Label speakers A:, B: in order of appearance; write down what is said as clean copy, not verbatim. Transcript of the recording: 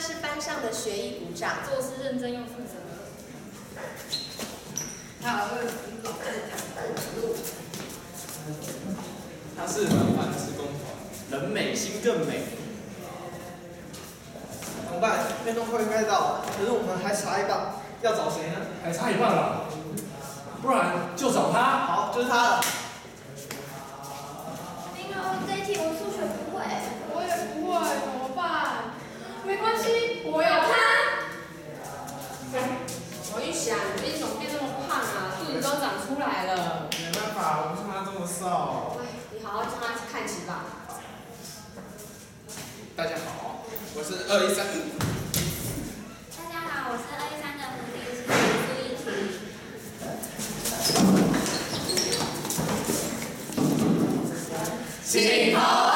A: 是班上的学艺股长，
B: 做事认真又负责。
C: 他是老师讲路。
D: 他是本班职工团，人美心更美。
C: 怎么办？运动会该到了，可是我们还差一半，要找谁呢？
E: 还差一半了，不然就找他。
C: 好，就是他了。
F: 冰儿，这一题我数学不会。
B: 我也不会，怎么办？没关系，我有他。我一想，你怎么变那么胖啊？肚子都长出来了。
D: 没办法，我不像他这么瘦。
B: 哎，你好好将他看齐吧。
D: 大家好，我是213。
F: 大家好，我是213的蝴蝶系苏一婷。
D: 起头。